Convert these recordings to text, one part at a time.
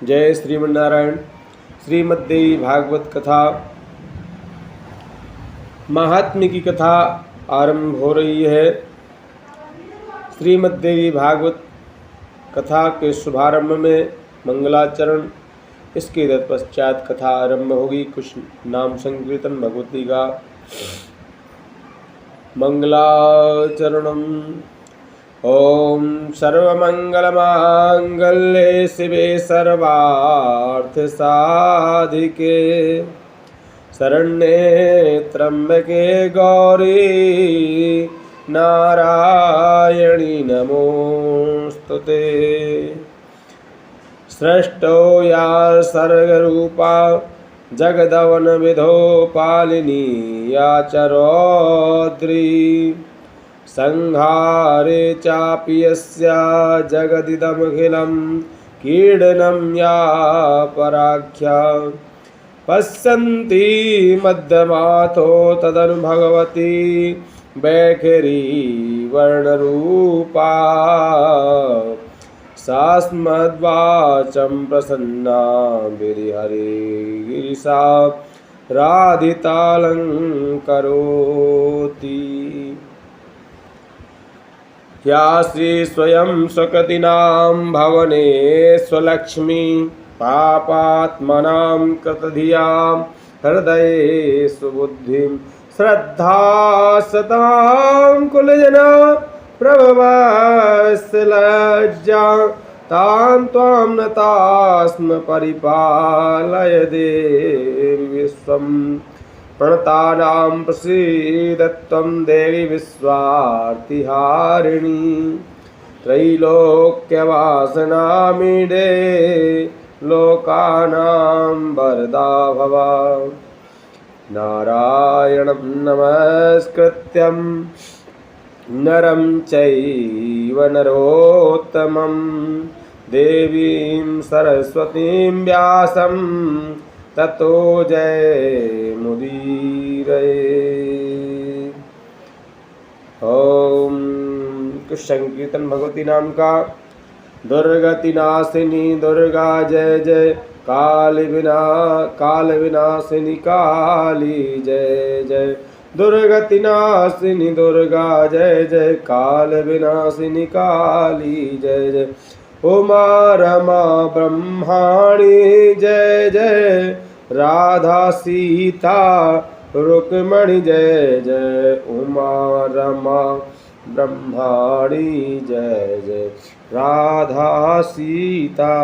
जय श्रीमन्नारायण। श्रीमद्देवी भागवत कथा महात्म्य की कथा आरंभ हो रही है। श्रीमद्देवी भागवत कथा के शुभारंभ में मंगलाचरण, इसके तत्पश्चात कथा आरंभ होगी। कुछ नाम संकीर्तन भगवती का। मंगलाचरणम। ओम सर्वमंगलमांगल्ये शिवे सर्वार्थसाधिके शरण्ये त्र्यंबके गौरी नारायणी नमोस्तुते। सृष्टो या सर्गरूपा जगदवन विधो पालिनी या च रौद्री संहारे चापि यस्या जगदिदमखिलं कीर्तनं या पराख्या पश्यन्ति मध्यमाथो तदनु भगवती वैखरी वर्णरूपा सास्मद्वाचं प्रसन्ना गिरिहरे गिरिशा राधितालंकरोति। या श्री स्वयं स्वकृतीनां भवने स्वलक्ष्मी पापात्मनां कृतधियां हृदये सुबुद्धिं श्रद्धा सतां कुलजना प्रभवस्य लज्जा तां त्वां नतास्म परिपालय देवि विश्वम्। प्रणतानां प्रसीदत्वं देवी विश्वार्तिहारिणी त्रैलोक्यवासनामीडे लोकानां वरदा भवा। नारायणं नमस्कृत्यं नरं चैव नरोत्तमं देवीं सरस्वतीं व्यासं ततो जयमुदीरये। ओम कुछ संकीर्तन भगवती नाम का। दुर्गति नाशिनी दुर्गा जय जय, काल विनाशिनी काली जय जय। दुर्गति नाशिनी दुर्गा जय जय, काल विनाशिनी काली जय जय। उमा रमा ब्रह्माणी जय जय, राधा सीता रुक्मणी जय जय। उमा रमा ब्रह्माणी जय जय, राधा सीता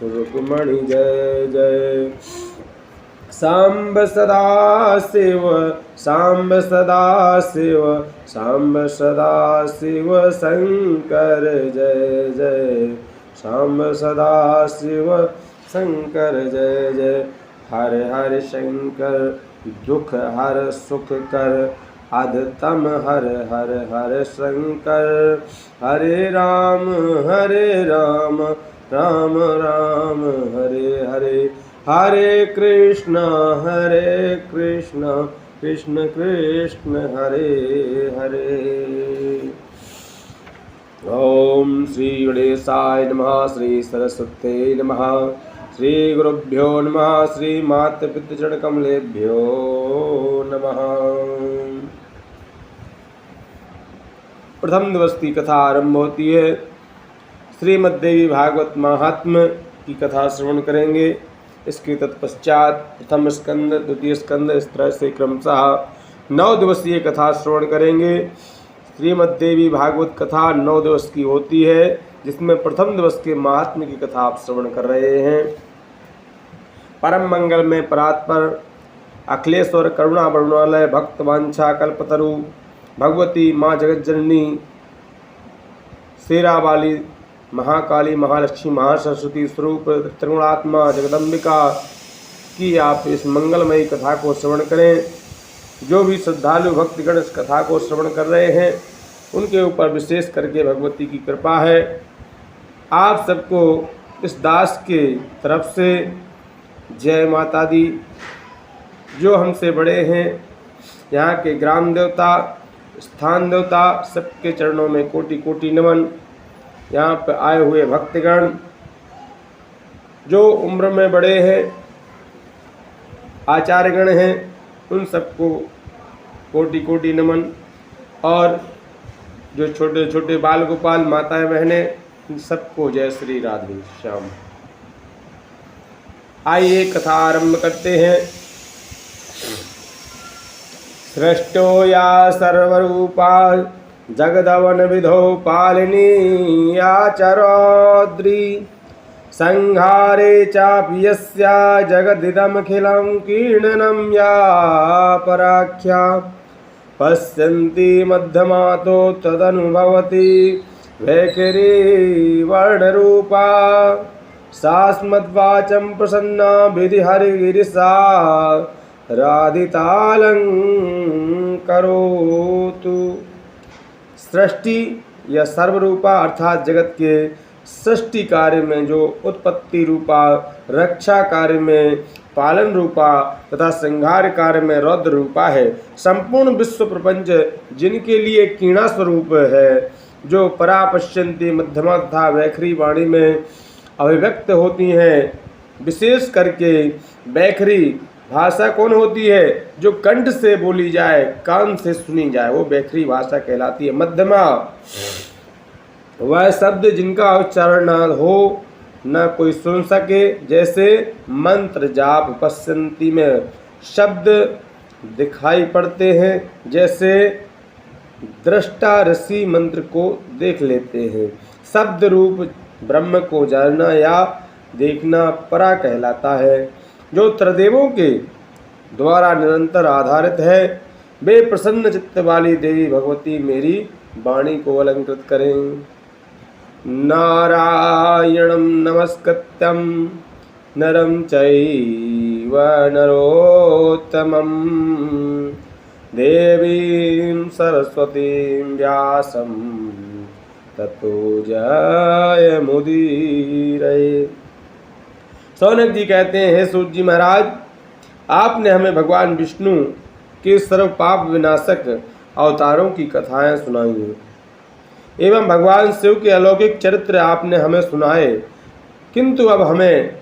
रुक्मणी जय जय। सांब सदा शिव सांब सदा शिव सांब सदा शिव शंकर जय जय। सांब सदा शिव शंकर जय जय। हर हर शंकर दुख हर सुख कर अधतम हर हर हर शंकर। हरे राम राम राम हरे हरे। हरे कृष्ण कृष्ण कृष्ण हरे हरे। ओम श्री गणेशाय नमः। श्री सरस्वते नमः। श्री गुरुभ्यो नमः। श्री माता पितृ चरण कमलेभ्यो नमः। प्रथम दिवस की कथा आरंभ होती है। श्रीमद्देवी भागवत महात्म्य की कथा श्रवण करेंगे। इसके तत्पश्चात प्रथम स्कंद द्वितीय स्कंद इस तरह से क्रमशः 9 दिवसीय कथा श्रवण करेंगे। श्रीमद्देवी भागवत कथा 9 दिवस की होती है, जिसमें प्रथम दिवस के महात्म्य की कथा आप श्रवण कर रहे हैं। परम मंगल में परात्पर अखिलेश्वर करुणा वरुणालय भक्त वांछा कल्पतरु भगवती माँ जगज्जननी शेरावाली महाकाली महालक्ष्मी महासरस्वती स्वरूप त्रिगुणात्मा जगदम्बिका की आप इस मंगलमयी कथा को श्रवण करें। जो भी श्रद्धालु भक्तगण इस कथा को श्रवण कर रहे हैं, उनके ऊपर विशेष करके भगवती की कृपा है। आप सबको इस दास के तरफ से जय माता दी। जो हमसे बड़े हैं, यहाँ के ग्राम देवता स्थान देवता सबके चरणों में कोटि कोटि नमन। यहाँ पर आए हुए भक्तगण जो उम्र में बड़े हैं, आचार्यगण हैं, उन सबको कोटि कोटि नमन। और जो छोटे छोटे बाल गोपाल माताएं बहनें, इन सबको जय श्री राधे श्याम। आइए कथा आरंभ करते हैं। सृष्टो या सर्वरूपा जगदवन विधो पालिनी या चरौद्री संहारे चापि यस्या जगदिदमखिलं कीर्णनं या पराख्या पश्यन्ति मध्यमातो तदनुभवति वैखरी वर्णरूपा सास्मद्वाचं प्रसन्ना विधिहरिगिरिसा राधितालं करोतु। सृष्टि या सर्वरूपा अर्थात जगत के सृष्टि कार्य में जो उत्पत्ति रूपा, रक्षा कार्य में पालन रूपा तथा संहार कार्य में रौद्र रूपा है। संपूर्ण विश्व प्रपंच जिनके लिए कीणा स्वरूप है, जो परा पश्यन्ति मध्यमा तथा वैखरी वाणी में अभिव्यक्त होती हैं। विशेष करके वैखरी भाषा कौन होती है? जो कंठ से बोली जाए, कान से सुनी जाए, वो वैखरी भाषा कहलाती है। मध्यमा वह शब्द जिनका उच्चारण न हो, न कोई सुन सके, जैसे मंत्र जाप। पश्यन्ति में शब्द दिखाई पड़ते हैं, जैसे दृष्टा ऋषि मंत्र को देख लेते हैं। शब्द रूप ब्रह्म को जानना या देखना परा कहलाता है। जो त्रिदेवों के द्वारा निरंतर आधारित है, वे प्रसन्न चित्त वाली देवी भगवती मेरी वाणी को अलंकृत करें। नारायणं नमस्कृत्यं नरं चैव नरोत्तमं देवीं सरस्वतीं व्यासं ततो जयमुदीरये। सौनक जी कहते हैं, सूत जी महाराज, आपने हमें भगवान विष्णु के सर्व पाप विनाशक अवतारों की कथाएं सुनाई हैं एवं भगवान शिव के अलौकिक चरित्र आपने हमें सुनाए, किंतु अब हमें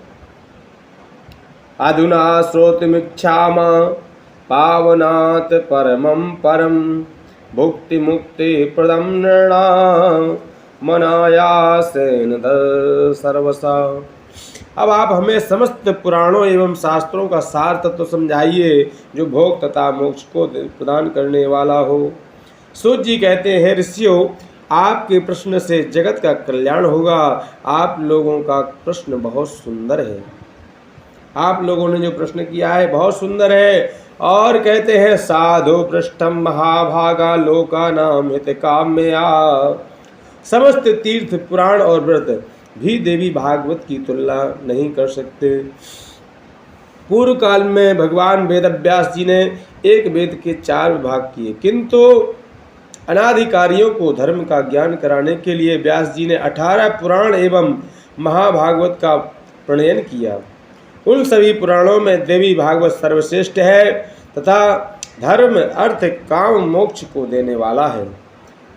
अधुना श्रोतुमिच्छामा पावनात् परमं परम भुक्ति मुक्ति प्रदं नृणां मनायासेन सर्वसा। अब आप हमें समस्त पुराणों एवं शास्त्रों का सार तत्व समझाइए, जो भोग तथा मोक्ष को प्रदान करने वाला हो। सूत जी कहते हैं, ऋषियों, आपके प्रश्न से जगत का कल्याण होगा। आप लोगों का प्रश्न बहुत सुंदर है। आप लोगों ने जो प्रश्न किया है बहुत सुंदर है। और कहते हैं, साधु पृष्ठम महाभागा लोकानां हित काम्या। समस्त तीर्थ पुराण और व्रत भी देवी भागवत की तुलना नहीं कर सकते। पूर्व काल में भगवान वेदव्यास जी ने एक वेद के 4 विभाग किए, किंतु अनाधिकारियों को धर्म का ज्ञान कराने के लिए व्यास जी ने 18 पुराण एवं महाभागवत का प्रणयन किया। उन सभी पुराणों में देवी भागवत सर्वश्रेष्ठ है तथा धर्म अर्थ काम मोक्ष को देने वाला है।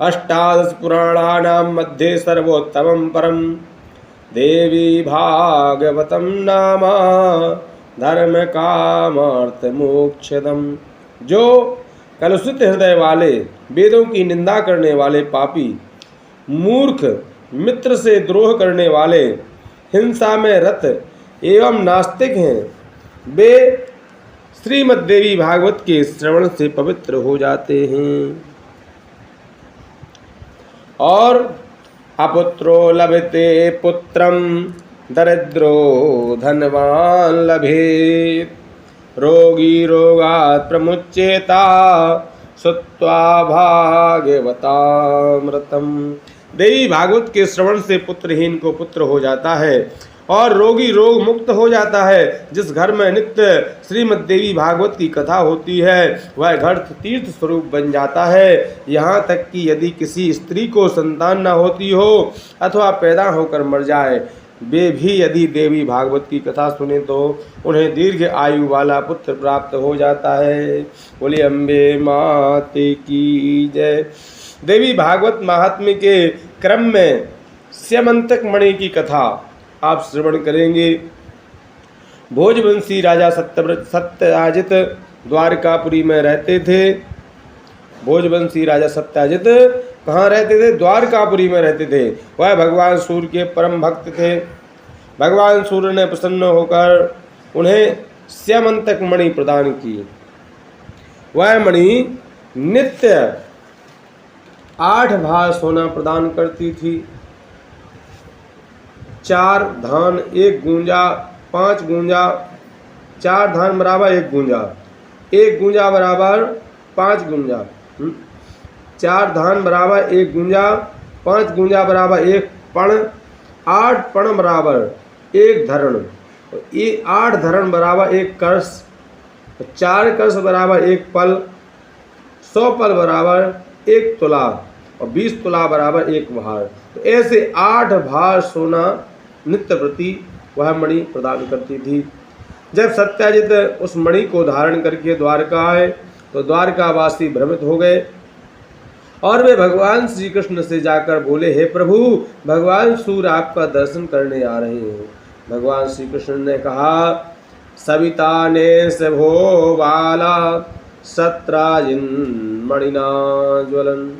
18 पुराणानां मध्ये सर्वोत्तमं परम देवी भागवतम नामा धर्म कामार्थ मोक्षदम। जो कलुषित हृदय वाले, वेदों की निंदा करने वाले पापी, मूर्ख, मित्र से द्रोह करने वाले, हिंसा में रत एवं नास्तिक हैं, वे श्रीमद् देवी भागवत के श्रवण से पवित्र हो जाते हैं। और अपुत्रो लभते पुत्रम दरिद्रो धनवान लभेत रोगी रोगात् प्रमुच्येता सुत्वा भागवतामृतम। देवी भागवत के श्रवण से पुत्रहीन को पुत्र हो जाता है और रोगी रोग मुक्त हो जाता है। जिस घर में नित्य श्रीमद् देवी भागवत की कथा होती है वह घर तीर्थ स्वरूप बन जाता है। यहाँ तक कि यदि किसी स्त्री को संतान न होती हो अथवा पैदा होकर मर जाए, वे भी यदि देवी भागवत की कथा सुने तो उन्हें दीर्घ आयु वाला पुत्र प्राप्त हो जाता है। बोले अम्बे माते की जय। देवी भागवत महात्म्य के क्रम में स्यमंतक मणि की कथा आप श्रवण करेंगे। भोजवंशी राजा सत्याजित द्वारकापुरी में रहते थे। भोजवंशी राजा सत्याजित कहाँ रहते थे? द्वारकापुरी में रहते थे। वह भगवान सूर्य के परम भक्त थे। भगवान सूर्य ने प्रसन्न होकर उन्हें स्यमंतक मणि प्रदान की। वह मणि नित्य 8 भार सोना प्रदान करती थी। 4 धान 1 गूंजा 5 गूंजा, 4 धान बराबर 1 गूंजा, 1 गूंजा बराबर 5 गूंजा, 4 धान बराबर 1 गूंजा, 5 गूंजा बराबर 1 पण, 8 पण बराबर 1 धरण, 8 धरण बराबर 1 कलश, 4 कलश बराबर 1 पल, 100 पल बराबर 1 तुला और 20 तुला बराबर 1 भार। तो ऐसे 8 भार सोना नित्य प्रति वह मणि प्रदान करती थी। जब सत्याजित उस मणि को धारण करके द्वारका आए तो द्वारकावासी भ्रमित हो गए और वे भगवान श्री कृष्ण से जाकर बोले, हे प्रभु, भगवान सूर्य आपका दर्शन करने आ रहे हैं। भगवान श्री कृष्ण ने कहा, सविता ने सभो बाला सत्राजिन मणिना ज्वलन।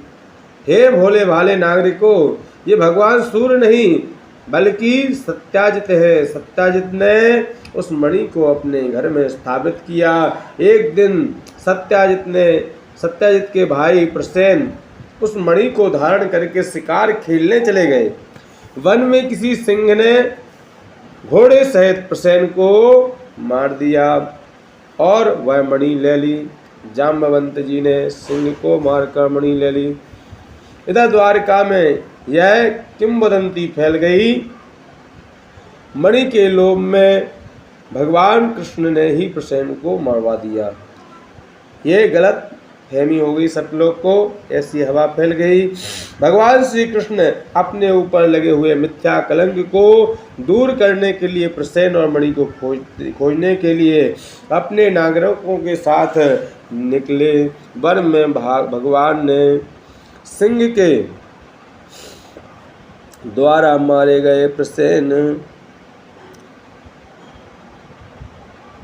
हे भोले भाले नागरिकों, ये भगवान सूर्य नहीं बल्कि सत्याजित है। सत्याजित ने उस मणि को अपने घर में स्थापित किया। एक दिन सत्याजित के भाई प्रसेन उस मणि को धारण करके शिकार खेलने चले गए। वन में किसी सिंह ने घोड़े सहित प्रसेन को मार दिया और वह मणि ले ली। जाम्बवंत जी ने सिंह को मारकर मणि ले ली। इधर द्वारका में यह किंवदंती फैल गई, मणि के लोभ में भगवान कृष्ण ने ही प्रसेन को मरवा दिया। ये गलत फहमी हो गई सब लोग को, ऐसी हवा फैल गई। भगवान श्री कृष्ण अपने ऊपर लगे हुए मिथ्या कलंक को दूर करने के लिए प्रसेन और मणि को खोजने के लिए अपने नागरिकों के साथ निकले। वन में भगवान ने सिंह के द्वारा मारे गए प्रसेन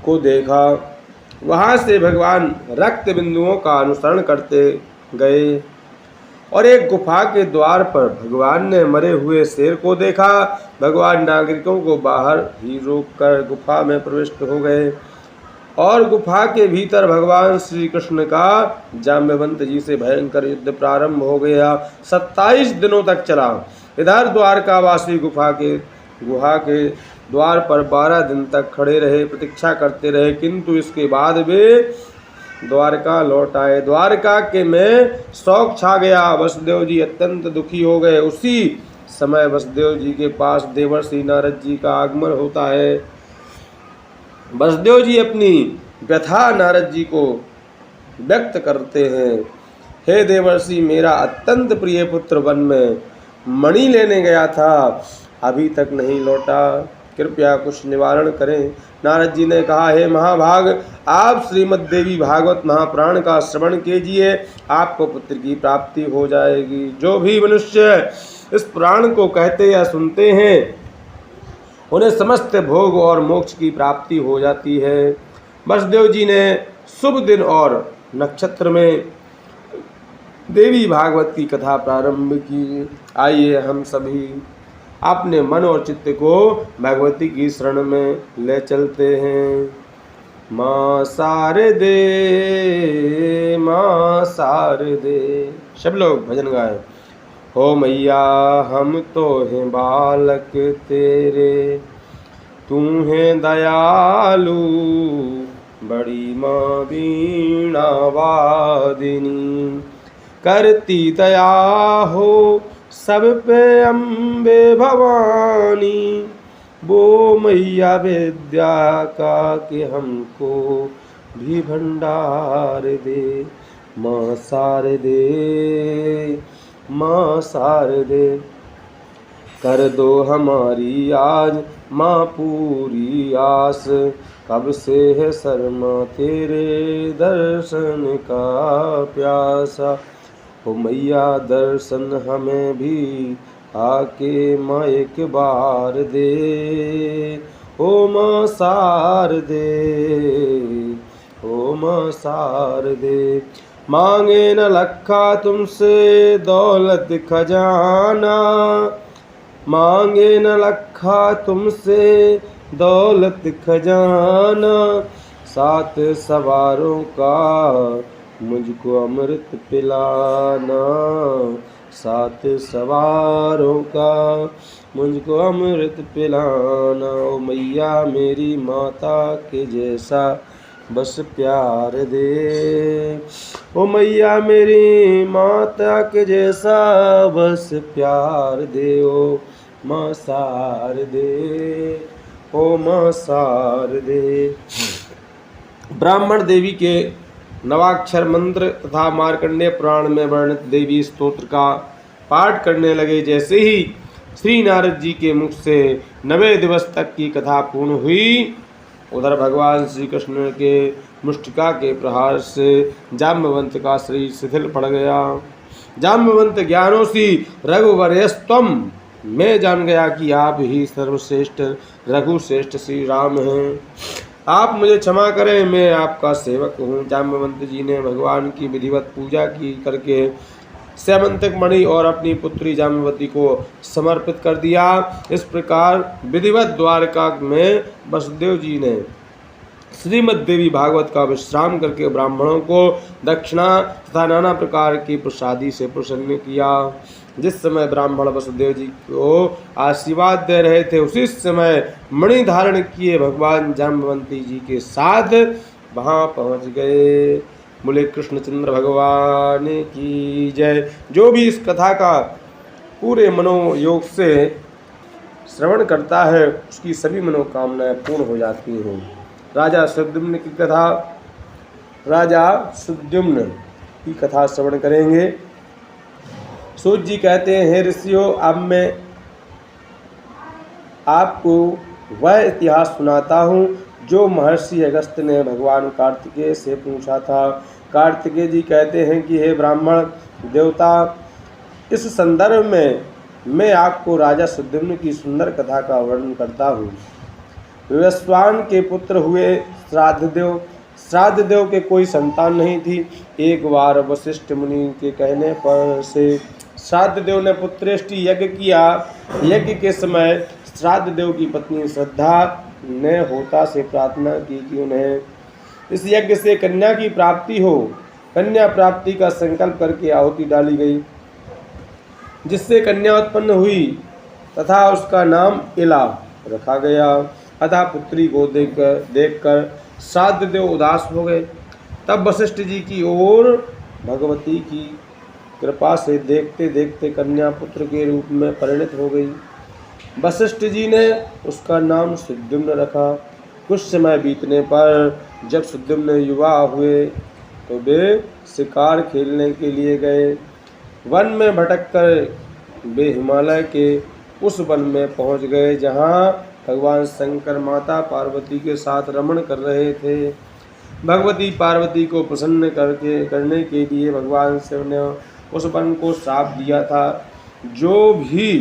को देखा। वहां से भगवान रक्त बिंदुओं का अनुसरण करते गए और एक गुफा के द्वार पर भगवान ने मरे हुए शेर को देखा। भगवान नागरिकों को बाहर ही रोककर गुफा में प्रविष्ट हो गए और गुफा के भीतर भगवान श्री कृष्ण का जाम्बवंत जी से भयंकर युद्ध प्रारंभ हो गया। 27 दिनों तक चला। इधर द्वारकावासी गुहा के द्वार पर 12 दिन तक खड़े रहे, प्रतीक्षा करते रहे, किंतु इसके बाद वे द्वारका लौट आए। द्वारका के में शोक छा गया। वसुदेव जी अत्यंत दुखी हो गए। उसी समय वसुदेव जी के पास देवर्षि नारद जी का आगमन होता है। वसुदेव जी अपनी व्यथा नारद जी को व्यक्त करते हैं। हे देवर्षि, मेरा अत्यंत प्रिय पुत्र वन में मणि लेने गया था, अभी तक नहीं लौटा, कृपया कुछ निवारण करें। नारद जी ने कहा, हे महाभाग, आप श्रीमद् देवी भागवत महापुराण का श्रवण कीजिए, आपको पुत्र की प्राप्ति हो जाएगी। जो भी मनुष्य इस पुराण को कहते या सुनते हैं उन्हें समस्त भोग और मोक्ष की प्राप्ति हो जाती है। वसुदेव जी ने शुभ दिन और नक्षत्र में देवी भागवत की कथा प्रारंभ की। आइए हम सभी अपने मन और चित्त को भगवती की शरण में ले चलते हैं। माँ शारदे, माँ शारदे, सब लोग भजन गाएं। हो मैया हम तो हैं बालक तेरे, तू है दयालु बड़ी माँ वीणा वादिनी, करती दया हो सब पे अम्बे भवानी, वो मैया विद्या का कि हमको भी भंडार दे। माँ शारदे, माँ शारदे, कर दो हमारी आज माँ पूरी आस, कब से है शर्मा तेरे दर्शन का प्यासा। हो मैया दर्शन हमें भी आके माँ एक बार दे, ओ माँ सार दे, ओ माँ सार दे। मांगे न लखा तुमसे दौलत खजाना, मांगे न लखा तुमसे दौलत खजाना, सात सवारों का मुझको अमृत पिलाना, सात सवारों का मुझको अमृत पिलाना। ओ मैया मेरी माता के जैसा बस प्यार दे, ओ मैया मेरी माता के जैसा बस प्यार दे, ओ माँ सार दे, ओ माँ सार दे। ब्राह्मण देवी के नवाक्षर मंत्र तथा मार्कंडेय पुराण में वर्णित देवी स्तोत्र का पाठ करने लगे। जैसे ही श्री नारद जी के मुख से 90 दिवस तक की कथा पूर्ण हुई, उधर भगवान श्री कृष्ण के मुष्टिका के प्रहार से जाम्बवंत का शरीर शिथिल पड़ गया। जाम्बवंत ज्ञानोसी रघुवरयस्तम, मैं जान गया कि आप ही सर्वश्रेष्ठ रघुश्रेष्ठ श्री राम हैं। आप मुझे क्षमा करें, मैं आपका सेवक हूँ। जाम्बवंत जी ने भगवान की विधिवत पूजा की करके स्यमंतक मणि और अपनी पुत्री जाम्बवती को समर्पित कर दिया। इस प्रकार विधिवत द्वारका में वसुदेव जी ने श्रीमद् देवी भागवत का विश्राम करके ब्राह्मणों को दक्षिणा तथा नाना प्रकार की प्रसादी से प्रसन्न किया। जिस समय ब्राह्मण वसुदेव जी को आशीर्वाद दे रहे थे, उसी समय मणि धारण किए भगवान जाम्बवंती जी के साथ वहां पहुंच गए। बोले कृष्णचंद्र भगवान की जय। जो भी इस कथा का पूरे मनोयोग से श्रवण करता है, उसकी सभी मनोकामनाएं पूर्ण हो जाती हैं। राजा सुद्युम्न की कथा, राजा सुद्युम्न की कथा श्रवण करेंगे। सूत जी कहते हैं, हे ऋषियों, अब मैं आपको वह इतिहास सुनाता हूँ जो महर्षि अगस्त्य ने भगवान कार्तिकेय से पूछा था। कार्तिकेय जी कहते हैं कि हे ब्राह्मण देवता, इस संदर्भ में मैं आपको राजा सुद्युम्न की सुंदर कथा का वर्णन करता हूँ। विवस्वान के पुत्र हुए श्राद्धदेव। श्राद्धदेव के कोई संतान नहीं थी। एक बार वशिष्ठ मुनि के कहने पर से श्राद्धदेव ने पुत्रेष्टि यज्ञ किया। यज्ञ के समय श्राद्धदेव की पत्नी श्रद्धा ने होता से प्रार्थना की कि उन्हें इस यज्ञ से कन्या की प्राप्ति हो। कन्या प्राप्ति का संकल्प करके आहुति डाली गई, जिससे कन्या उत्पन्न हुई तथा उसका नाम इला रखा गया। अतः पुत्री को देखकर श्राद्धदेव उदास हो गए। तब वशिष्ठ जी की ओर भगवती की कृपा से देखते देखते कन्या पुत्र के रूप में परिणत हो गई। वशिष्ठ जी ने उसका नाम सुद्युम्न रखा। कुछ समय बीतने पर जब सुद्युम्न युवा हुए तो वे शिकार खेलने के लिए गए। वन में भटककर वे हिमालय के उस वन में पहुंच गए जहां भगवान शंकर माता पार्वती के साथ रमण कर रहे थे। भगवती पार्वती को प्रसन्न करने के लिए भगवान शिव ने उस वन को श्राप दिया था। जो भी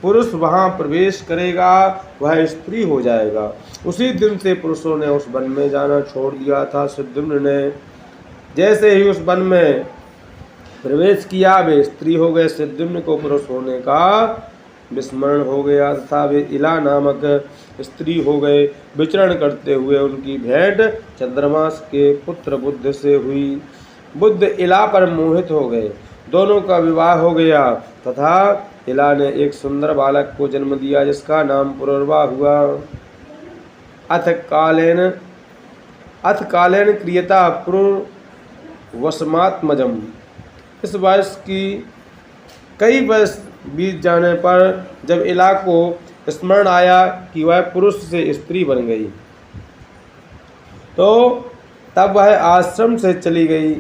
पुरुष वहां प्रवेश करेगा वह स्त्री हो जाएगा। उसी दिन से पुरुषों ने उस वन में जाना छोड़ दिया था। सुद्युम्न ने जैसे ही उस वन में प्रवेश किया, वे स्त्री हो गए। सुद्युम्न को पुरुष होने का विस्मरण हो गया तथा वे इला नामक स्त्री हो गए। विचरण करते हुए उनकी भेंट चंद्रमा के पुत्र बुद्ध से हुई। बुद्ध इला पर मोहित हो गए। दोनों का विवाह हो गया तथा इला ने एक सुंदर बालक को जन्म दिया जिसका नाम पुरुरवा हुआ। अथ कालेन क्रियता पुरुर्वसमात्मजम। इस वर्ष की कई वर्ष बीत जाने पर जब इला को स्मरण आया कि वह पुरुष से स्त्री बन गई, तो तब वह आश्रम से चली गई।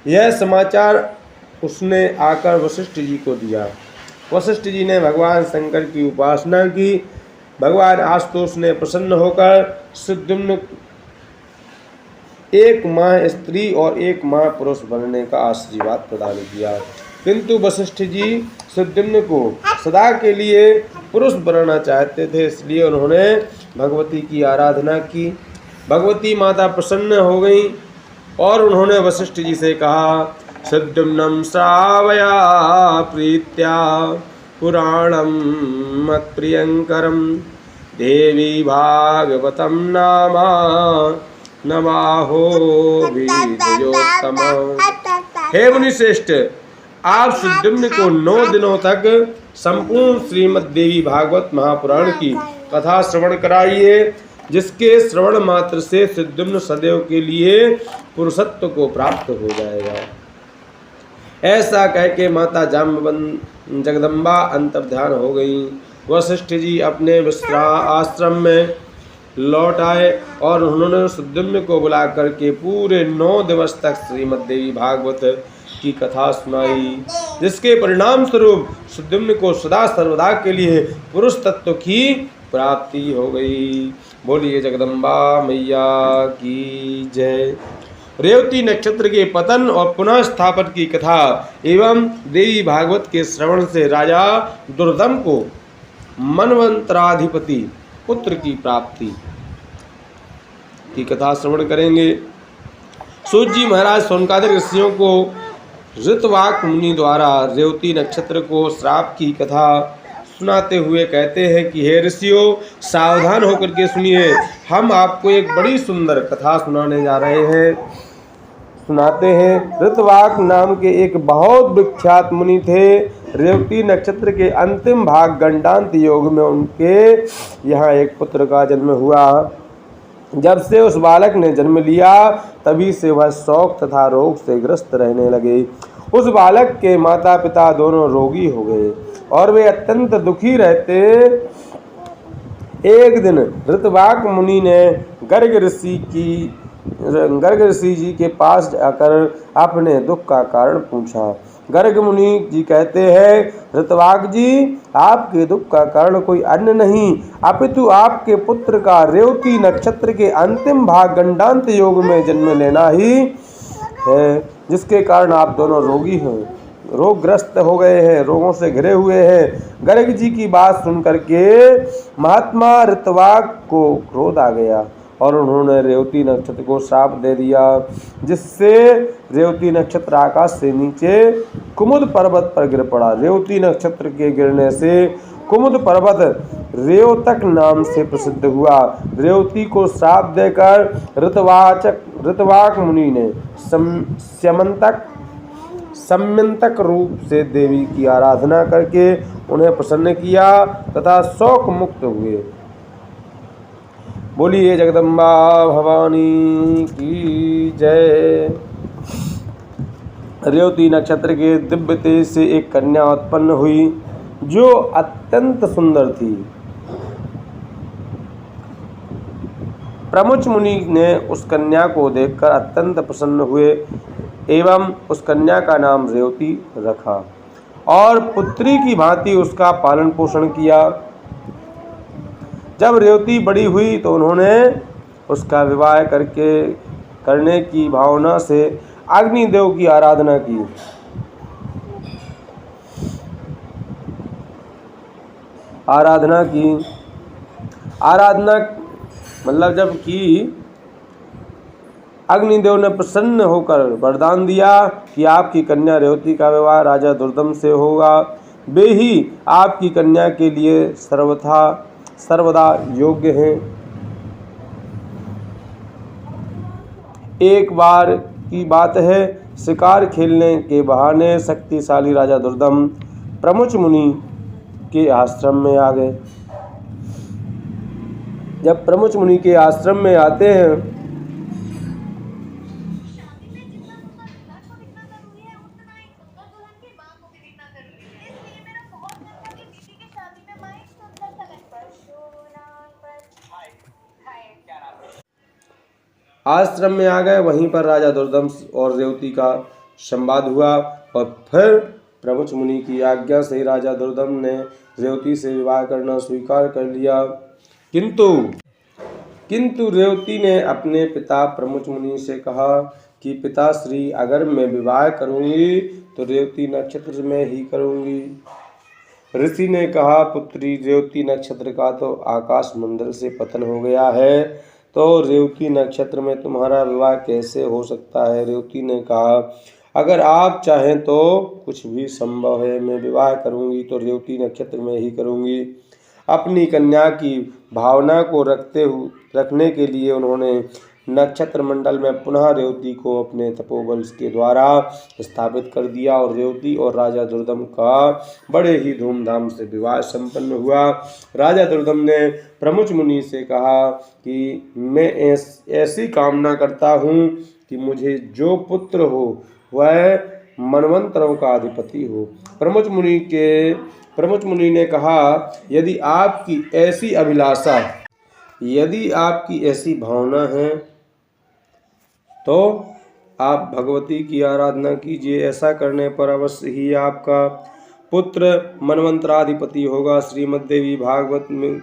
यह समाचार उसने आकर वशिष्ठ जी को दिया। वशिष्ठ जी ने भगवान शंकर की उपासना की। भगवान आशुतोष ने प्रसन्न होकर सुद्युम्न एक माह स्त्री और एक माह पुरुष बनने का आशीर्वाद प्रदान किया। किंतु वशिष्ठ जी सुद्युम्न को सदा के लिए पुरुष बनाना चाहते थे, इसलिए उन्होंने भगवती की आराधना की। भगवती माता प्रसन्न हो गई और उन्होंने वशिष्ठ जी से कहा, सुद्युम्नं श्रावया प्रीत्या पुराणं मत्प्रियंकरं देवी भागवतं नामा नमाहो विजयोत्तम। हे मुनिश्रेष्ठ, आप सुद्युम्न को 9 दिनों तक संपूर्ण श्रीमद् देवी भागवत महापुराण की कथा श्रवण कराइए, जिसके श्रवण मात्र से सुद्युम्न सदैव के लिए पुरुषत्व को प्राप्त हो जाएगा। ऐसा कह के माता जाम्बवती जगदम्बा अंतर्ध्यान हो गई। वशिष्ठ जी अपने विश्राम आश्रम में लौट आए और उन्होंने सुद्युम्न को बुला करके पूरे 9 दिवस तक श्रीमद् देवी भागवत की कथा सुनाई, जिसके परिणाम स्वरूप सुद्युम्न को सदा सर्वदा के लिए पुरुष तत्व की प्राप्ति हो गई। बोलिए जगदम्बा मैया की जय। रेवती नक्षत्र के पतन और पुनः स्थापन की कथा एवं देवी भागवत के श्रवण से राजा दुर्दम को मनवंतराधिपति पुत्र की प्राप्ति की कथा श्रवण करेंगे। सूत जी महाराज सोनकादिक ऋषियों को ऋतवाक मुनि द्वारा रेवती नक्षत्र को श्राप की कथा सुनाते हुए कहते हैं कि हे ऋषियों, सावधान होकर के सुनिए, हम आपको एक बड़ी सुंदर कथा सुनाने जा रहे हैं। सुनाते हैं, ऋतवाक नाम के एक बहुत विख्यात मुनि थे। रेवती नक्षत्र के अंतिम भाग गंडांत योग में उनके यहाँ एक पुत्र का जन्म हुआ। जब से उस बालक ने जन्म लिया तभी से वह शौक तथा रोग से ग्रस्त रहने लगे। उस बालक के माता पिता दोनों रोगी हो गए और वे अत्यंत दुखी रहते। एक दिन ऋतवाक मुनि ने गर्ग ऋषि जी के पास जाकर अपने दुख का कारण पूछा। गर्ग मुनि जी कहते हैं, ऋतवाक जी, आपके दुख का कारण कोई अन्य नहीं अपितु आपके पुत्र का रेवती नक्षत्र के अंतिम भाग गंडांत योग में जन्म लेना ही है, जिसके कारण आप दोनों रोगी हैं, रोगग्रस्त हो गए हैं, रोगों से घिरे हुए हैं। गर्ग जी की बात सुनकर के महात्मा ऋतवाक को क्रोध आ गया और उन्होंने रेवती नक्षत्र को श्राप दे दिया, जिससे रेवती नक्षत्र आकाश से नीचे कुमुद पर्वत पर गिर पड़ा। रेवती नक्षत्र के गिरने से कुमुद पर्वत रेवतक नाम से प्रसिद्ध हुआ। रेवती को श्राप देकर ऋतवाक मुनि ने सम्यंतक रूप से देवी की आराधना करके उन्हें प्रसन्न किया तथा शोक मुक्त हुए। बोलिए जगदम्बा भवानी की जय। रेवती नक्षत्र के दिव्य तेज से एक कन्या उत्पन्न हुई जो अत्यंत सुंदर थी। प्रमुच मुनि ने उस कन्या को देखकर अत्यंत प्रसन्न हुए एवं उस कन्या का नाम रेवती रखा और पुत्री की भांति उसका पालन पोषण किया। जब रेवती बड़ी हुई तो उन्होंने उसका विवाह करने की भावना से अग्निदेव की आराधना की। आराधना मतलब जब की अग्निदेव ने प्रसन्न होकर वरदान दिया कि आपकी कन्या रेवती का विवाह राजा दुर्दम से होगा। वे ही आपकी कन्या के लिए सर्वदा योग्य हैं। एक बार की बात है, शिकार खेलने के बहाने शक्तिशाली राजा दुर्दम प्रमुच मुनि के आश्रम में आ गए। जब प्रमुच मुनि के आश्रम में आते हैं वहीं पर राजा दुर्दम और रेवती का संवाद हुआ और फिर प्रमुच मुनि की आज्ञा से राजा दुर्दम ने रेवती से विवाह करना स्वीकार कर लिया। किंतु रेवती ने अपने पिता प्रमुच मुनि से कहा कि पिताश्री अगर मैं विवाह करूँगी तो रेवती नक्षत्र में ही करूँगी। ऋषि ने कहा, पुत्री, रेवती नक्षत्र का तो आकाश मंडल से पतन हो गया है, तो रेवती नक्षत्र में तुम्हारा विवाह कैसे हो सकता है। रेवती ने कहा, अगर आप चाहें तो कुछ भी संभव है, मैं विवाह करूंगी तो रेवती नक्षत्र में ही करूंगी। अपनी कन्या की भावना को रखने के लिए उन्होंने नक्षत्र मंडल में पुनः रेवती को अपने तपोबल के द्वारा स्थापित कर दिया और रेवती और राजा दुर्दम का बड़े ही धूमधाम से विवाह संपन्न हुआ। राजा दुर्दम ने प्रमुच मुनि से कहा कि मैं ऐसी कामना करता हूँ कि मुझे जो पुत्र हो वह मनवंतरों का अधिपति हो। प्रमुच मुनि ने कहा, यदि आपकी ऐसी अभिलाषा, यदि आपकी ऐसी भावना है तो आप भगवती की आराधना कीजिए। ऐसा करने पर अवश्य ही आपका पुत्र मनवंतराधिपति होगा। श्रीमद् देवी भागवत में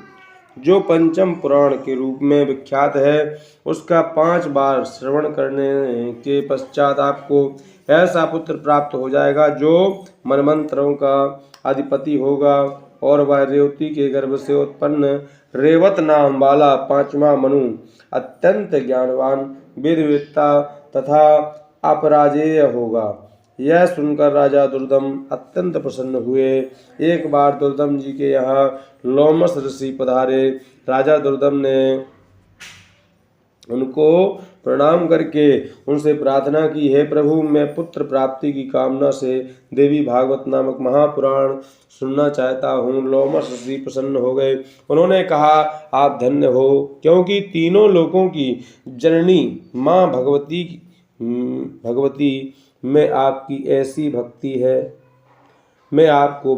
जो पंचम पुराण के रूप में विख्यात है, उसका 5 बार श्रवण करने के पश्चात आपको ऐसा पुत्र प्राप्त हो जाएगा जो मनवंतरों का अधिपति होगा और वह रेवती के गर्भ से उत्पन्न रेवत नाम वाला 5वां मनु अत्यंत ज्ञानवान, वेदवेत्ता तथा अपराजेय होगा। यह सुनकर राजा दुर्दम अत्यंत प्रसन्न हुए। एक बार दुर्दम जी के यहाँ लोमस ऋषि पधारे। राजा दुर्दम ने उनको प्रणाम करके उनसे प्रार्थना की, हे प्रभु, मैं पुत्र प्राप्ति की कामना से देवी भागवत नामक महापुराण सुनना चाहता हूँ। लोमस ऋषि प्रसन्न हो गए। उन्होंने कहा, आप धन्य हो, क्योंकि तीनों लोकों की जननी माँ भगवती में आपकी ऐसी भक्ति है। मैं आपको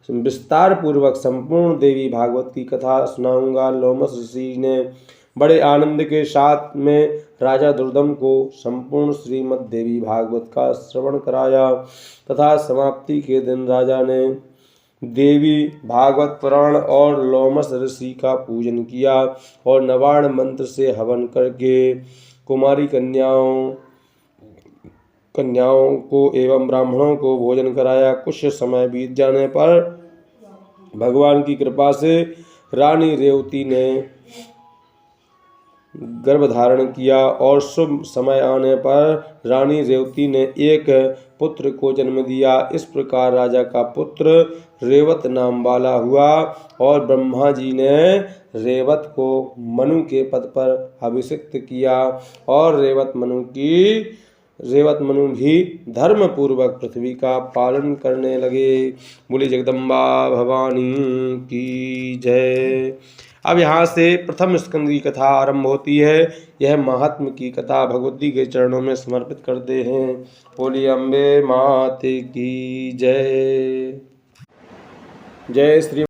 विस्तार पूर्वक संपूर्ण देवी भागवत की कथा सुनाऊंगा। लोमस ऋषि ने बड़े आनंद के साथ में राजा दुर्दम को संपूर्ण श्रीमद् देवी भागवत का श्रवण कराया तथा समाप्ति के दिन राजा ने देवी भागवत पुराण और लोमस ऋषि का पूजन किया और नवाण मंत्र से हवन करके कुमारी कन्याओं को एवं ब्राह्मणों को भोजन कराया। कुछ समय बीत जाने पर भगवान की कृपा से रानी रेवती ने गर्भ धारण किया और शुभ समय आने पर रानी रेवती ने एक पुत्र को जन्म दिया। इस प्रकार राजा का पुत्र रेवत नाम वाला हुआ और ब्रह्मा जी ने रेवत को मनु के पद पर अभिषिक्त किया और रेवत मनु भी धर्म पूर्वक पृथ्वी का पालन करने लगे। बोली जगदम्बा भवानी की जय। अब यहाँ से प्रथम स्कंद की कथा आरंभ होती है। यह महात्म की कथा भगवती के चरणों में समर्पित करते हैं। बोली अम्बे माते की जय। जय श्री